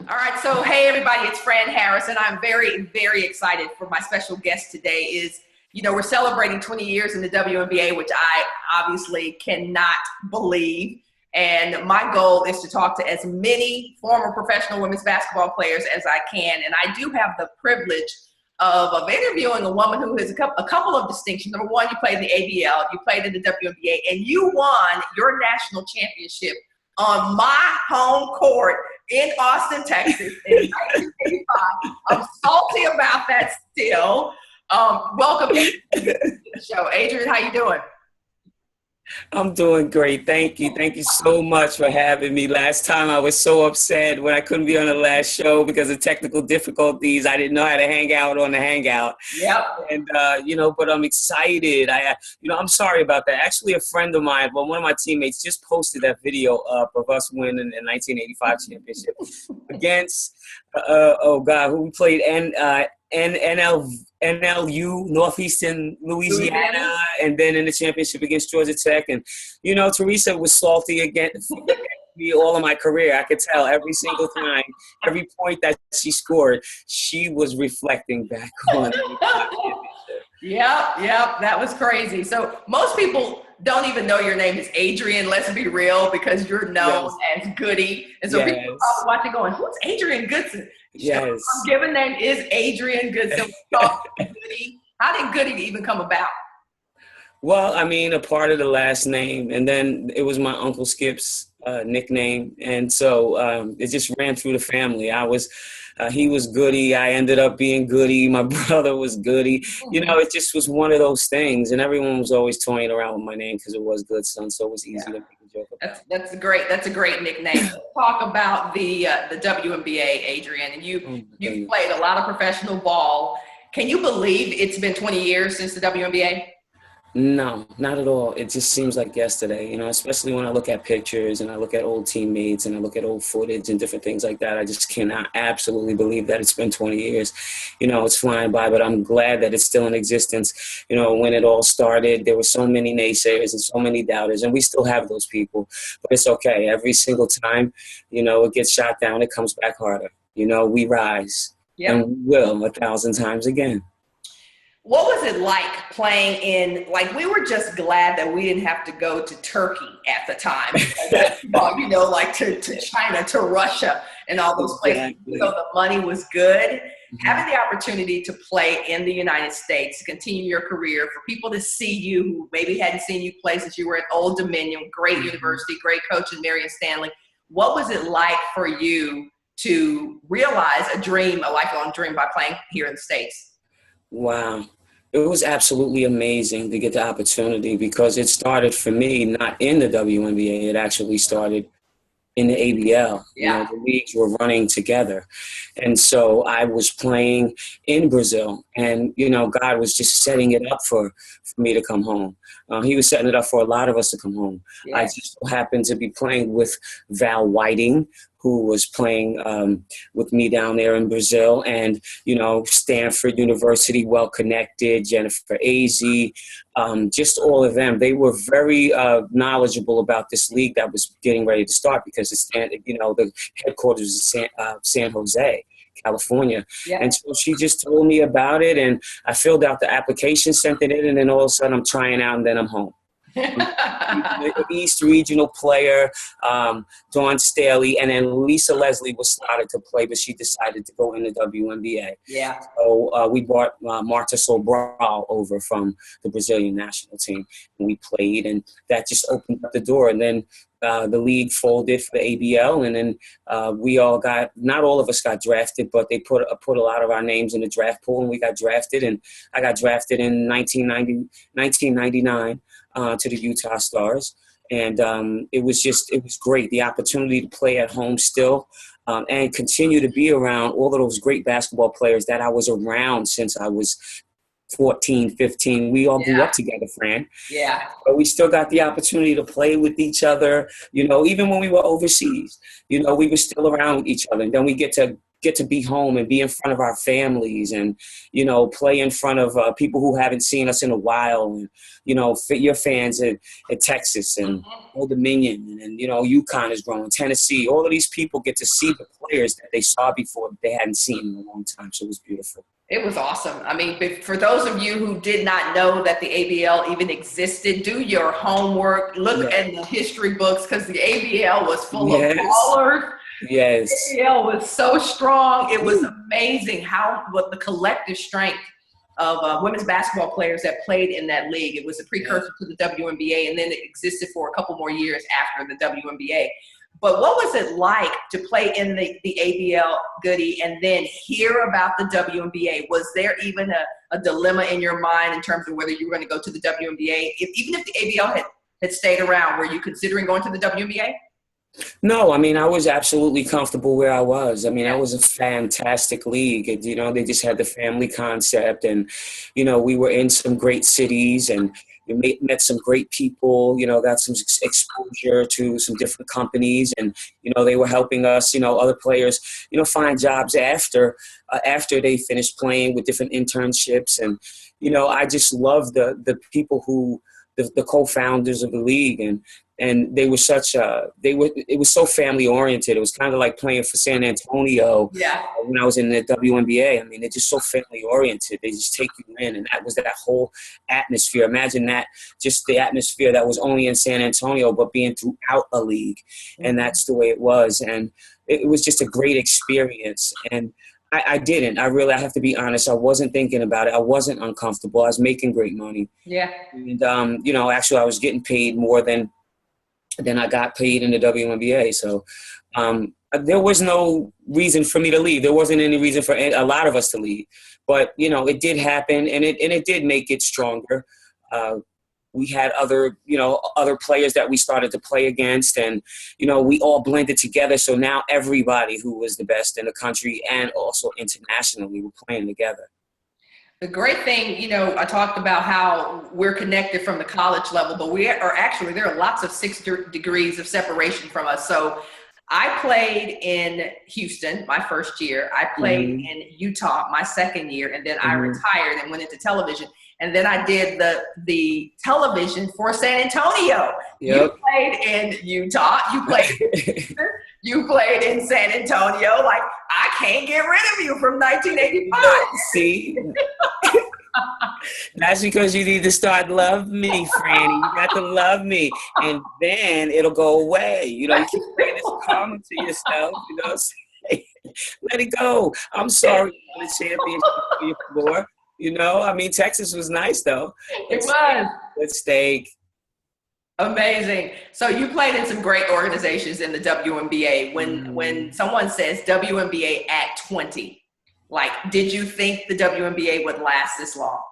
All right, so hey everybody, it's Fran Harris, and I'm very, very excited for my special guest today. We're celebrating 20 years in the WNBA, which I obviously cannot believe. And my goal is to talk to as many former professional women's basketball players as I can. And I do have the privilege of interviewing a woman who has a couple of distinctions. Number one, you played in the ABL, you played in the WNBA, and you won your national championship on my home court in Austin, Texas in 1985. I'm salty about that still. Welcome to the show. Adrienne, how you doing? I'm doing great. Thank you. Thank you so much for having me. Last time I was so upset when I couldn't be on the last show because of technical difficulties. I didn't know how to hang out on the Hangout. Yep. And, but I'm excited. I'm sorry about that. Actually, a friend of mine, one of my teammates just posted that video up of us winning the 1985 championship against, who we played, NLU, Northeastern Louisiana, and then in the championship against Georgia Tech. And, Teresa was salty against me all of my career. I could tell every single time, every point that she scored, she was reflecting back on it. Yep, that was crazy. So most people don't even know your name is Adrienne, let's be real, because you're known as Goody. And so people are probably watching going, who's Adrienne Goodson? Yes. Her given name is Adrienne Goodson. Goody. How did Goody even come about? Well, a part of the last name, and then it was my Uncle Skip's nickname, and so it just ran through the family. He was Goody. I ended up being Goody. My brother was Goody. It just was one of those things, and everyone was always toying around with my name because it was Goodson, so it was easy to make a joke about. That's a great nickname. Let's talk about the WNBA, Adrienne. And you've played a lot of professional ball. Can you believe it's been 20 years since the WNBA? No, not at all. It just seems like yesterday, especially when I look at pictures and I look at old teammates and I look at old footage and different things like that. I just cannot absolutely believe that it's been 20 years. It's flying by, but I'm glad that it's still in existence. When it all started, there were so many naysayers and so many doubters, and we still have those people, but it's okay. Every single time, it gets shot down, it comes back harder. We rise, and we will 1,000 times again. What was it like playing we were just glad that we didn't have to go to Turkey at the time, to China, to Russia, and all those places. Exactly. So the money was good. Mm-hmm. Having the opportunity to play in the United States, to continue your career, for people to see you who maybe hadn't seen you play since you were at Old Dominion, great university, great coach in Marion Stanley. What was it like for you to realize a lifelong dream by playing here in the States? Wow. It was absolutely amazing to get the opportunity because it started for me not in the WNBA. It actually started in the ABL. The leagues were running together. And so I was playing in Brazil, and, God was just setting it up for me to come home. He was setting it up for a lot of us to come home. I just happened to be playing with Val Whiting, who was playing with me down there in Brazil, and, Stanford University, well-connected, Jennifer Azzi, just all of them. They were very knowledgeable about this league that was getting ready to start because the headquarters is San Jose, California. Yeah. And so she just told me about it, and I filled out the application, sent it in, and then all of a sudden I'm trying out, and then I'm home. The East Regional player, Dawn Staley, and then Lisa Leslie was started to play, but she decided to go in the WNBA. Yeah. So we brought Marta Sobral over from the Brazilian national team, and we played, and that just opened up the door. And then the league folded for the ABL, and then we all got, not all of us got drafted, but they put a lot of our names in the draft pool, and we got drafted, and I got drafted in 1999 to the Utah Stars. And it was great, the opportunity to play at home still and continue to be around all of those great basketball players that I was around since I was 14, 15. We all grew up together, Fran. Yeah. But we still got the opportunity to play with each other, even when we were overseas, we were still around with each other. And then we get to get to be home and be in front of our families and, play in front of people who haven't seen us in a while. And, your fans at Texas and Old Dominion and, UConn is growing, Tennessee. All of these people get to see the players that they saw before they hadn't seen in a long time. So it was beautiful. It was awesome. I mean, for those of you who did not know that the ABL even existed, do your homework, look at the history books, because the ABL was full of ballers. Yes. The ABL was so strong. It was amazing what the collective strength of women's basketball players that played in that league. It was a precursor to the WNBA, and then it existed for a couple more years after the WNBA. But what was it like to play in the ABL, Goody, and then hear about the WNBA? Was there even a dilemma in your mind in terms of whether you were going to go to the WNBA? Even if the ABL had stayed around, were you considering going to the WNBA? No, I mean, I was absolutely comfortable where I was. I mean, that was a fantastic league. They just had the family concept, and, we were in some great cities, and we met some great people, got some exposure to some different companies, and, they were helping us, other players, find jobs after they finished playing with different internships. And, I just love the people the co-founders of the league, and they were it was so family oriented. It was kind of like playing for San Antonio when I was in the WNBA. I mean, they're just so family oriented. They just take you in, and that was that whole atmosphere. Imagine that, just the atmosphere that was only in San Antonio, but being throughout a league. And that's the way it was. And it was just a great experience. And I have to be honest, I wasn't thinking about it. I wasn't uncomfortable. I was making great money. Yeah. And, actually I was getting paid more than I got paid in the WNBA. So there was no reason for me to leave. There wasn't any reason for a lot of us to leave. But, it did happen, and it did make it stronger. We had other players that we started to play against, and, we all blended together. So now everybody who was the best in the country and also internationally were playing together. The great thing, I talked about how we're connected from the college level, but there are lots of 6 degrees of separation from us. So I played in Houston my first year. I played in Utah my second year, and then I retired and went into television. And then I did the television for San Antonio. Yep. You played in Utah. You played in San Antonio. Like, I can't get rid of you from 1985. See? That's because you need to start love me, Franny. You got to love me. And then it'll go away. You keep saying this comment to yourself. Let it go. I'm sorry for the championship floor. I mean, Texas was nice, though. It was. Good steak. Amazing. So you played in some great organizations in the WNBA. When someone says WNBA at 20, did you think the WNBA would last this long?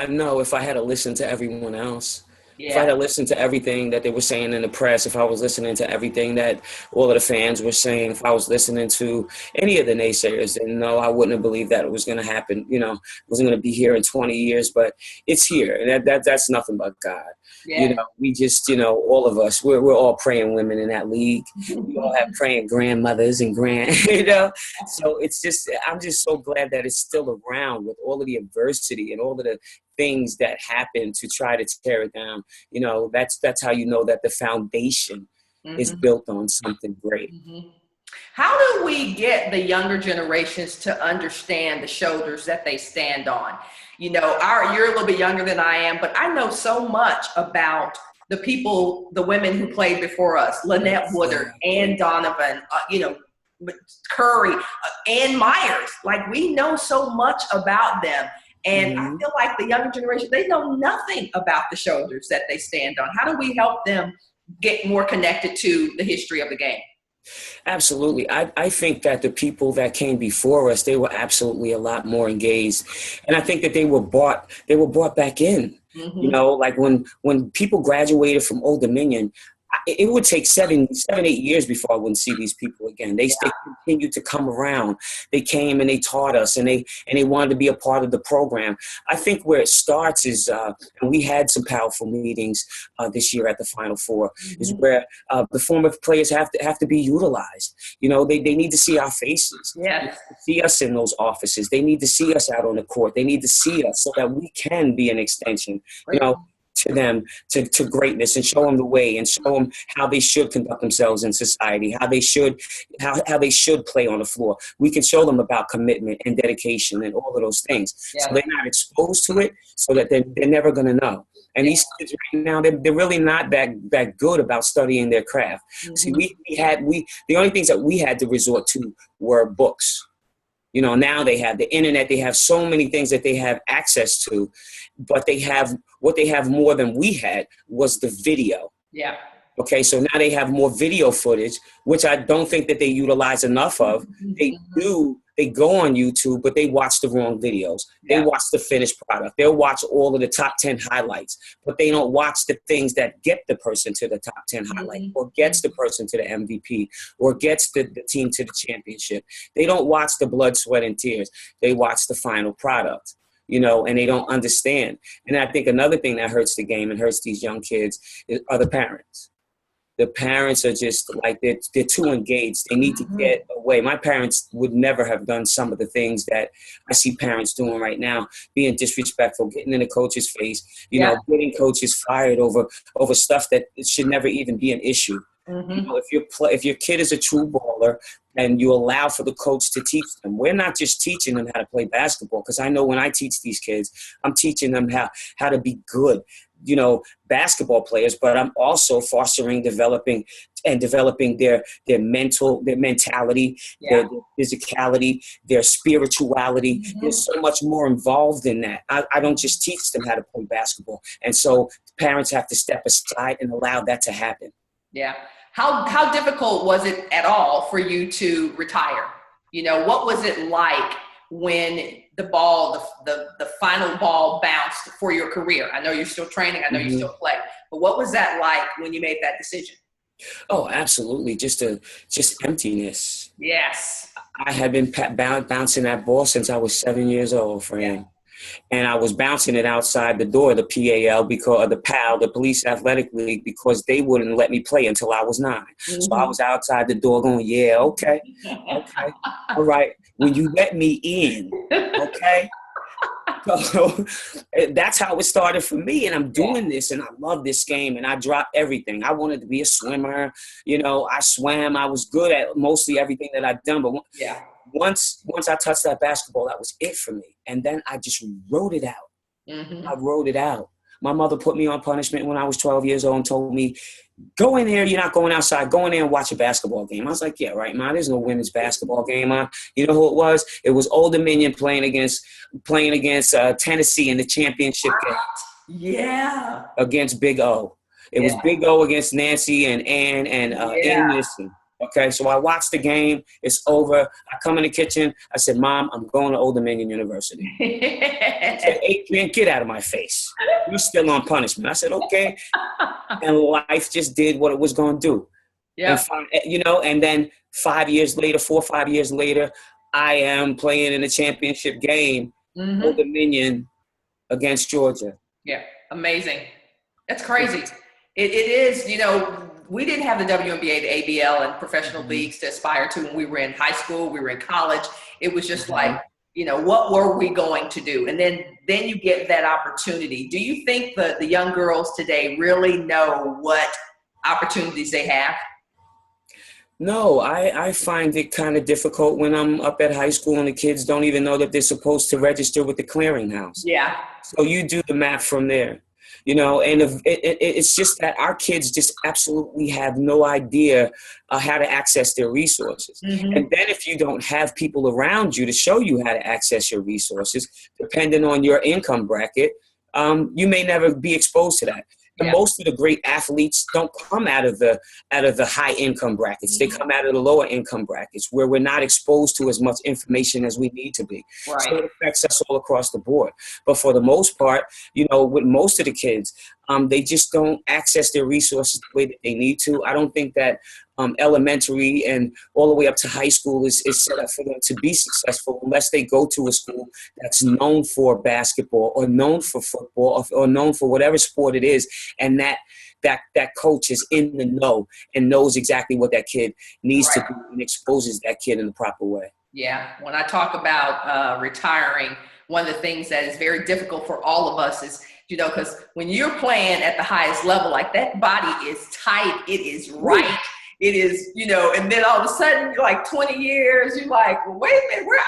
No, if I had to listen to everyone else. If I had listened to everything that they were saying in the press, if I was listening to everything that all of the fans were saying, if I was listening to any of the naysayers, then no, I wouldn't have believed that it was going to happen. It wasn't going to be here in 20 years, but it's here. And that's nothing but God. Yeah. We just, all of us, we're all praying women in that league. We all have praying grandmothers and so it's just, I'm just so glad that it's still around with all of the adversity and all of the things that happen to try to tear it down. That's how you know that the foundation is built on something great. How do we get the younger generations to understand the shoulders that they stand on? You're a little bit younger than I am, but I know so much about the women who played before us, Lynette Woodard, Ann Donovan, Curry, Ann Myers. We know so much about them. And I feel like the younger generation, they know nothing about the shoulders that they stand on. How do we help them get more connected to the history of the game? Absolutely. I think that the people that came before us, they were absolutely a lot more engaged. And I think that they were brought back in. When people graduated from Old Dominion, it would take 7, 8 years before I wouldn't see these people again. They continued to come around. They came and they taught us, and they wanted to be a part of the program. I think where it starts is, and we had some powerful meetings this year at the Final Four, is where the former players have to be utilized. You know, they need to see our faces. Yeah. They need to see us in those offices. They need to see us out on the court. They need to see us so that we can be an extension, you know, to them, to greatness, and show them the way, and show them how they should conduct themselves in society, how they should play on the floor. We can show them about commitment and dedication and all of those things. So they're not exposed to it, so that they're never going to know. And these kids right now, they're really not that good about studying their craft. See, the only things that we had to resort to were books. You know, now they have the internet. They have so many things that they have access to, but what they have more than we had was the video. Yeah. Okay, so now they have more video footage, which I don't think that they utilize enough of. They go on YouTube, but they watch the wrong videos. They watch the finished product. They'll watch all of the top 10 highlights, but they don't watch the things that get the person to the top 10 highlight, or gets the person to the MVP, or gets the team to the championship. They don't watch the blood, sweat, and tears. They watch the final product, you know, and they don't understand. And I think another thing that hurts the game and hurts these young kids are the parents. The parents are just like, they're too engaged. They need to get away. My parents would never have done some of the things that I see parents doing right now, being disrespectful, getting in the coach's face, you know, getting coaches fired over stuff that it should never even be an issue. You know, if your kid is a true baller and you allow for the coach to teach them, we're not just teaching them how to play basketball, because I know when I teach these kids, I'm teaching them how to be good, you know, basketball players, but I'm also fostering, developing their mentality, their physicality, their spirituality. There's so much more involved in that. I don't just teach them how to play basketball. And so parents have to step aside and allow that to happen. Yeah. How difficult was it at all for you to retire? You know, what was it like when the final ball bounced for your career? I know you're still training. I know you still play. But what was that like when you made that decision? Oh, absolutely. Just emptiness. Yes. I had been bouncing that ball since I was 7 years old, Fran. Yeah. And I was bouncing it outside the door of the PAL, because of the PAL, the Police Athletic League, because they wouldn't let me play until I was 9. So I was outside the door going, yeah, okay, all right. Will you let me in? Okay. So that's how it started for me. And I'm doing this, and I love this game, and I dropped everything. I wanted to be a swimmer. You know, I swam. I was good at mostly everything that I'd done. But once I touched that basketball, that was it for me. And then I just wrote it out. I wrote it out. My mother put me on punishment when I was 12 years old and told me, go in there. You're not going outside. Go in there and watch a basketball game. I was like, yeah, right, Ma. There's no women's basketball game on. You know who it was? It was Old Dominion playing against Tennessee in the championship game. Yeah. Against Big O. It was Big O against Nancy and Ann and Anderson. Okay, so I watched the game. It's over. I come in the kitchen. I said, Mom, I'm going to Old Dominion University. She said, Adrienne, get out of my face. You're still on punishment. I said, okay. And life just did what it was going to do. Yeah. You know, and then 4 or 5 years later, I am playing in the championship game, Old Dominion against Georgia. Yeah, amazing. That's crazy. It is, you know, we didn't have the WNBA, the ABL, and professional leagues to aspire to when we were in high school, we were in college. It was just like, you know, what were we going to do? And then you get that opportunity. Do you think the young girls today really know what opportunities they have? No, I find it kind of difficult when I'm up at high school and the kids don't even know that they're supposed to register with the clearinghouse. Yeah. So you do the math from there. You know, and it's just that our kids just absolutely have no idea how to access their resources. And then if you don't have people around you to show you how to access your resources, depending on your income bracket, you may never be exposed to that. And most of the great athletes don't come out of the high income brackets. They come out of the lower income brackets where we're not exposed to as much information as we need to be. Right. So it affects us all across the board. But for the most part, you know, with most of the kids, They just don't access their resources the way that they need to. I don't think that elementary and all the way up to high school is set up for them to be successful unless they go to a school that's known for basketball or known for football or known for whatever sport it is, and that coach is in the know and knows exactly what that kid needs to do and exposes that kid in the proper way. Yeah. When I talk about retiring, one of the things that is very difficult for all of us is, because when you're playing at the highest level, like that body is tight, it is right, it is, and then all of a sudden, you're like 20 years, you're like, well, wait a minute, where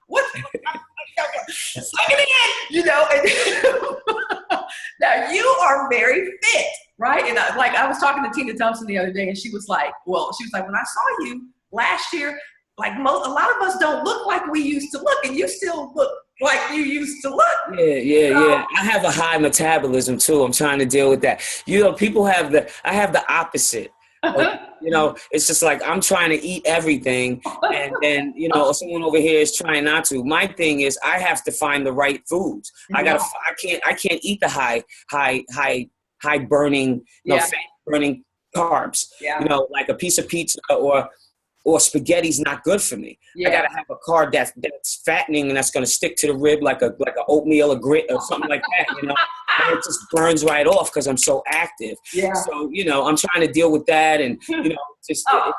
what's suck it in, and now you are very fit, right? And I was talking to Tina Thompson the other day, and she was like, when I saw you last year, like a lot of us don't look like we used to look, and you still look like you used to look. Yeah. I have a high metabolism too. I'm trying to deal with that. I have the opposite. It's just like I'm trying to eat everything, and then someone over here is trying not to. My thing is I have to find the right foods. I can't eat the high burning, fat burning carbs. Yeah. Like a piece of pizza or spaghetti's not good for me. Yeah. I gotta have a carb that's fattening and that's gonna stick to the rib like a oatmeal or grit or something like that. And it just burns right off because I'm so active. Yeah. So I'm trying to deal with that, and it's a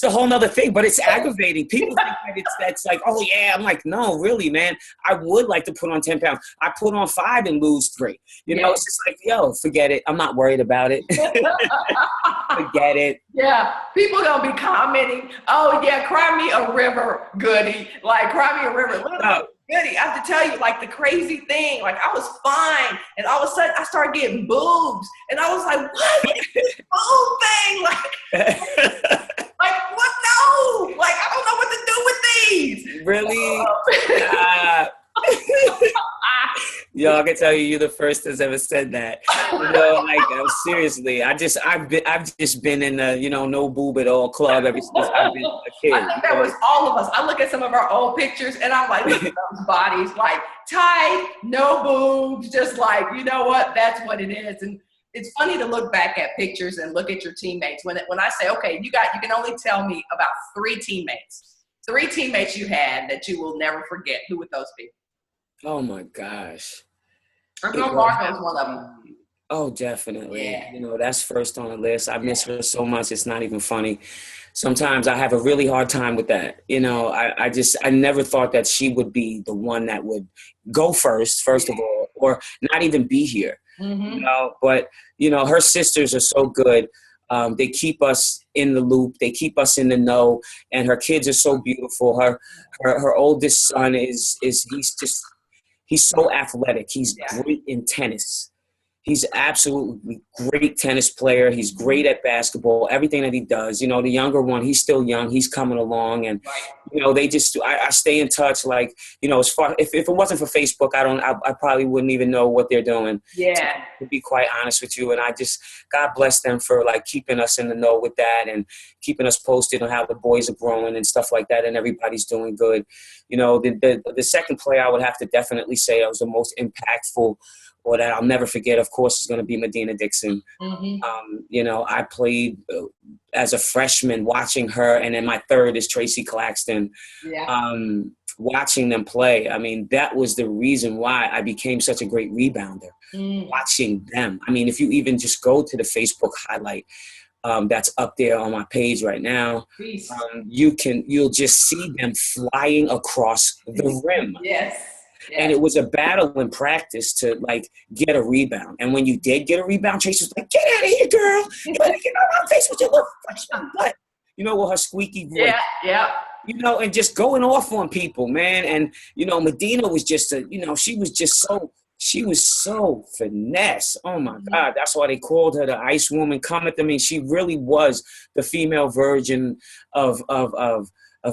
whole nother thing. But it's aggravating. People think that that's like, oh yeah. I'm like, no, really, man. I would like to put on 10 pounds. I put on 5 and lose 3. It's just like, yo, forget it. I'm not worried about it. Forget it. Yeah, people gonna be commenting, oh yeah, cry me a river, Goody. Like, cry me a river. Goody, I have to tell you, like, the crazy thing, like, I was fine, and all of a sudden I started getting boobs, and I was like, what? Boob thing? Like, what? No! Like, I don't know what to do with these. Really? Yo, I can tell you're the first that's ever said that. Seriously, I've just been in the no boob at all club ever since I've been a kid. I think that was all of us. I look at some of our old pictures and I'm like, look at those bodies, like tight, no boobs, just like, you know what? That's what it is. And it's funny to look back at pictures and look at your teammates. When I say, okay, you can only tell me about 3 teammates you had that you will never forget. Who would those be? Oh my gosh. Marco's one of them. Oh, definitely. Yeah. That's first on the list. I miss her so much. It's not even funny. Sometimes I have a really hard time with that. I never thought that she would be the one that would go first of all, or not even be here. Mm-hmm. But her sisters are so good. They keep us in the loop. They keep us in the know. And her kids are so beautiful. Her oldest son he's so athletic. He's great in tennis. He's absolutely great tennis player. He's great at basketball, everything that he does. The younger one, he's still young. He's coming along. And, I stay in touch. Like, as far, if it wasn't for Facebook, I probably wouldn't even know what they're doing. Yeah. To be quite honest with you. And God bless them for like keeping us in the know with that and keeping us posted on how the boys are growing and stuff like that. And everybody's doing good. The second player I would have to definitely say I was the most impactful, or that I'll never forget, of course, is going to be Medina Dixon. Mm-hmm. I played as a freshman watching her, and then my third is Tracy Claxton. Yeah. Watching them play, I mean, that was the reason why I became such a great rebounder, watching them. I mean, if you even just go to the Facebook highlight that's up there on my page right now, you'll just see them flying across the rim. Yes. Yeah. And it was a battle in practice to, like, get a rebound. And when you did get a rebound, Tracy was like, get out of here, girl. You better get on my face with your little freshman butt. With her squeaky voice. Yeah. And just going off on people, man. And, Medina was just she was so finesse. Oh, my God. That's why they called her the Ice Woman. I mean, she really was the female version of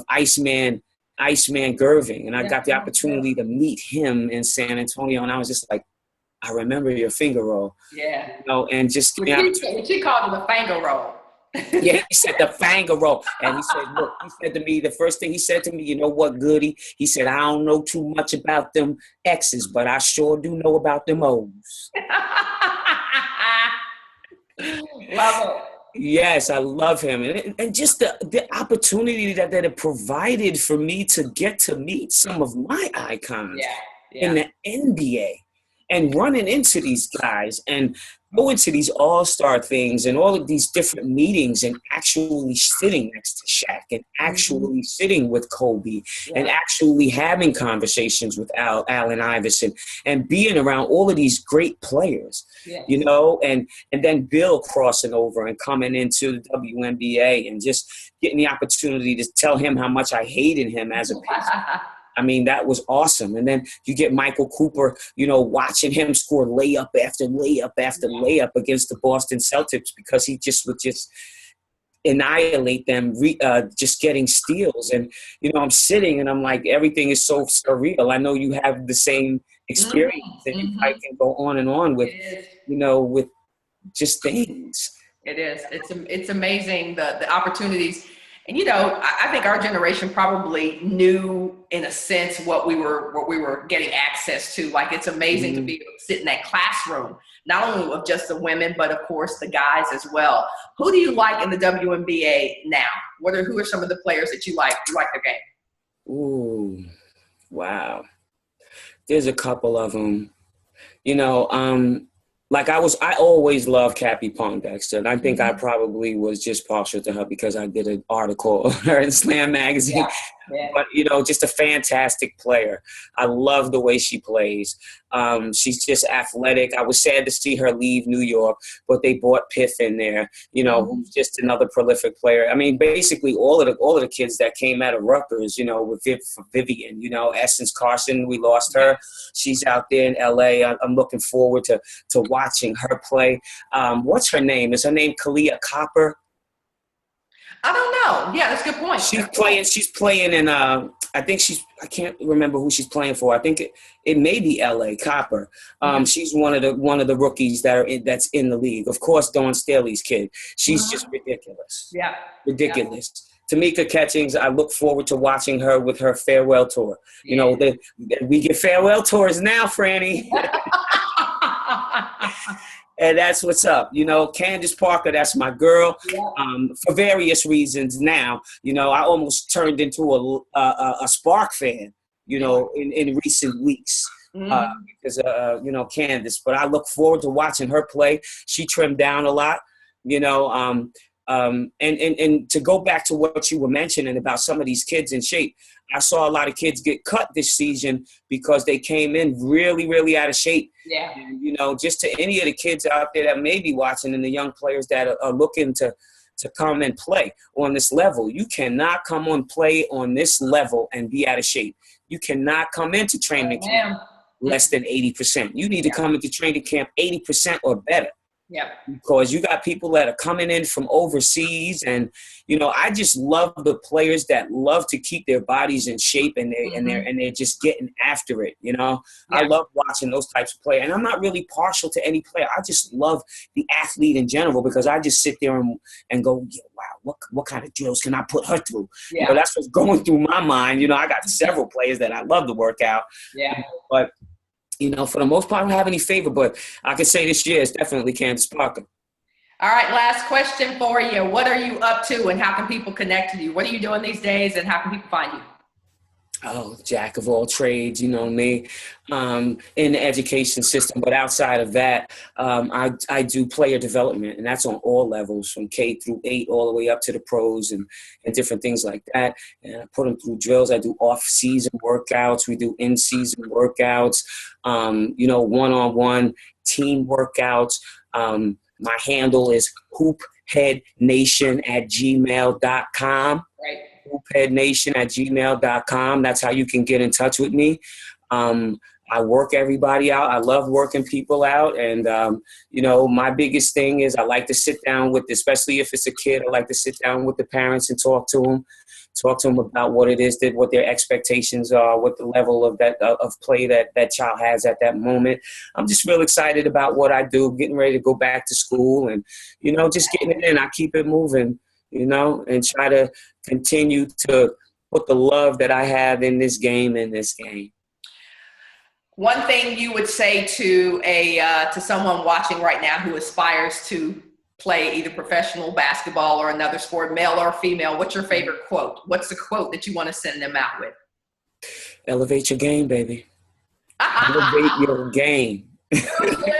Iceman Gerving, and I got the opportunity to meet him in San Antonio, and I was just like, I remember your finger roll. Yeah. And just she called it a finger roll. Yeah, he said the finger roll. And he said, look, he said to me, the first thing he said to me, you know what, Goody? He said, I don't know too much about them X's, but I sure do know about them O's. Love it. Yes, I love him. And just the opportunity that it provided for me to get to meet some of my icons in the NBA and running into these guys and going to these all-star things and all of these different meetings and actually sitting next to Shaq and actually sitting with Kobe and actually having conversations with Allen Iverson and being around all of these great players, you know, and then Bill crossing over and coming into the WNBA and just getting the opportunity to tell him how much I hated him as a person. I mean, that was awesome. And then you get Michael Cooper, you know, watching him score layup after layup after layup against the Boston Celtics because he just would just annihilate them, just getting steals. And, you know, I'm sitting and I'm like, everything is so surreal. I know you have the same experience and you can go on and on with, you know, with just things. It is. It's amazing the opportunities. And, you know, I think our generation probably knew in a sense what we were getting access to. Like, it's amazing to be able to sit in that classroom, not only with just the women, but of course the guys as well. Who do you like in the WNBA now? Who are some of the players that you like? You like their game? Ooh, wow. There's a couple of them. You know, like I always loved Cappie Pondexter, and I think I probably was just partial to her because I did an article on her in Slam magazine. But, you know, just a fantastic player. I love the way she plays. She's just athletic. I was sad to see her leave New York, but they brought Piff in there, you know, who's just another prolific player. I mean, basically all of the kids that came out of Rutgers, you know, with Vivian, you know, Essence Carson, we lost her. She's out there in LA. I'm looking forward to watching her play. What's her name? Is her name Kalia Copper? I don't know. Yeah, that's a good point. She's playing in I can't remember who she's playing for. I think it may be LA Copper. She's one of the rookies that's in the league. Of course, Dawn Staley's kid. She's just ridiculous. Yeah. Ridiculous. Tamika Catchings, I look forward to watching her with her farewell tour. You know, we get farewell tours now, Franny. And that's what's up. You know, Candace Parker, that's my girl. For various reasons now, you know, I almost turned into a Spark fan, you know, in recent weeks because, you know, Candace. But I look forward to watching her play. She trimmed down a lot, you know. And to go back to what you were mentioning about some of these kids in shape, I saw a lot of kids get cut this season because they came in really, really out of shape. And, you know, just to any of the kids out there that may be watching and the young players that are looking to come and play on this level, you cannot come on play on this level and be out of shape. You cannot come into training camp less than 80%. You need to come into training camp 80% or better. Because you got people that are coming in from overseas, and you know, I just love the players that love to keep their bodies in shape, and they're just getting after it. You know, I love watching those types of players, and I'm not really partial to any player. I just love the athlete in general because I just sit there and go, wow, what kind of drills can I put her through? You know, that's what's going through my mind. You know, I got several players that I love to work out. But you know, for the most part, I don't have any favor, but I can say this year it's definitely Candace Parker. All right, last question for you. What are you up to and how can people connect with you? What are you doing these days and how can people find you? Oh, jack of all trades, you know me, in the education system. But outside of that, I do player development, and that's on all levels, from K through 8 all the way up to the pros and different things like that. And I put them through drills. I do off-season workouts. We do in-season workouts, you know, one-on-one team workouts. My handle is hoopheadnation@gmail.com. Right. hoopheadnation@gmail.com. That's how you can get in touch with me. I work everybody out. I love working people out. And, you know, my biggest thing is I like to sit down with, especially if it's a kid, I like to sit down with the parents and talk to them. talk to them about what it is, what their expectations are, what the level of that of play that child has at that moment. I'm just real excited about what I do, getting ready to go back to school and, just getting it in. I keep it moving, and try to continue to put the love that I have in this game. One thing you would say to someone watching right now who aspires to play either professional basketball or another sport, male or female, what's your favorite quote? What's the quote that you want to send them out with? Elevate your game, baby. Elevate your game. Good.